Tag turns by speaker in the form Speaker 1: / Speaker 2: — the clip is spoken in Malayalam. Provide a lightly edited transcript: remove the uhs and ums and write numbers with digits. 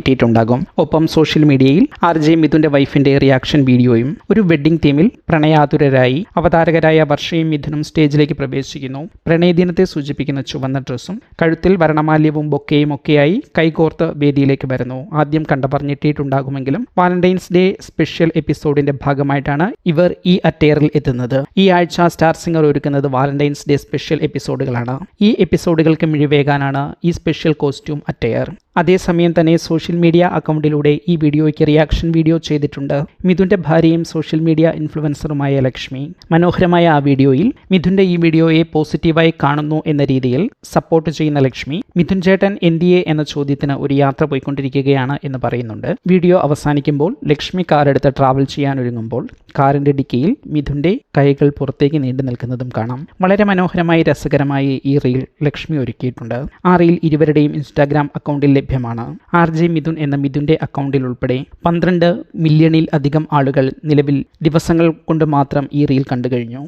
Speaker 1: എത്തിയിട്ടുണ്ടാകും. ഒപ്പം സോഷ്യൽ മീഡിയയിൽ RJ മിഥുന്റെ വൈഫിന്റെ റിയാക്ഷൻ വീഡിയോയും. ഒരു വെഡ്ഡിംഗ് തീമിൽ പ്രണയാതുരരായി അവതാരകരായ വർഷയും മിഥുനും സ്റ്റേജിലേക്ക് പ്രവേശിക്കുന്നു. പ്രണയദിനത്തെ സൂചിപ്പിക്കുന്ന ചുവന്ന ഡ്രസ്സും കഴുത്തിൽ വർണ്ണമാല്യവും ബൊക്കെയും ഒക്കെയായി കൈകോർത്ത് വേദിയിലേക്ക് വരുന്നു. ആദ്യം കണ്ടപറഞ്ഞെത്തിയിട്ടുണ്ടാകുമെങ്കിലും വാലന്റൈൻസ് ഡേ സ്പെഷ്യൽ എപ്പിസോഡിന്റെ ഭാഗമായിട്ടാണ് ഇവർ ഈ അറ്റയറിൽ എത്തുന്നത്. ഈ ആഴ്ച സ്റ്റാർ സിംഗർ ഒരുക്കുന്നത് വാലന്റൈൻസ് ഡേ സ്പെഷ്യൽ എപ്പിസോഡുകളാണ്. ഈ എപ്പിസോഡുകൾക്ക് മിഴിവേകാനാണ് ഈ സ്പെഷ്യൽ കോസ്റ്റ്യൂം അറ്റയർ. അതേസമയം തന്നെ സോഷ്യൽ മീഡിയ അക്കൗണ്ടിലൂടെ ഈ വീഡിയോയ്ക്ക് റിയാക്ഷൻ വീഡിയോ ചെയ്തിട്ടുണ്ട് മിഥുന്റെ ഭാര്യയും സോഷ്യൽ മീഡിയ ഇൻഫ്ലുവൻസറുമായ ലക്ഷ്മി. മനോഹരമായ ആ വീഡിയോയിൽ മിഥുന്റെ ഈ വീഡിയോയെ പോസിറ്റീവായി കാണുന്നു എന്ന രീതിയിൽ സപ്പോർട്ട് ചെയ്യുന്ന ലക്ഷ്മി, മിഥുൻ ചേട്ടൻ എന്തിയെ എന്ന ചോദ്യത്തിന് ഒരു യാത്ര പോയിക്കൊണ്ടിരിക്കുകയാണ് എന്ന് പറയുന്നുണ്ട്. വീഡിയോ അവസാനിക്കുമ്പോൾ ലക്ഷ്മി കാർ എടുത്ത് ട്രാവൽ ചെയ്യാൻ ഒരുങ്ങുമ്പോൾ കാറിന്റെ ഡിക്കിയിൽ മിഥുന്റെ കൈകൾ പുറത്തേക്ക് നീണ്ടു നിൽക്കുന്നതും കാണാം. വളരെ മനോഹരമായി രസകരമായി ഈ റീൽ ലക്ഷ്മി ഒരുക്കിയിട്ടുണ്ട്. ആ റീൽ ഇരുവരുടെയും ഇൻസ്റ്റാഗ്രാം അക്കൗണ്ടിൽ ലഭ്യമാണ്. RJ മിഥുൻ എന്ന മിഥുന്റെ അക്കൗണ്ടിൽ ഉൾപ്പെടെ 12 മില്യണിൽ അധികം ആളുകൾ നിലവിൽ ദിവസങ്ങൾ കൊണ്ട് മാത്രം ഈ റീൽ കണ്ടു കഴിഞ്ഞു.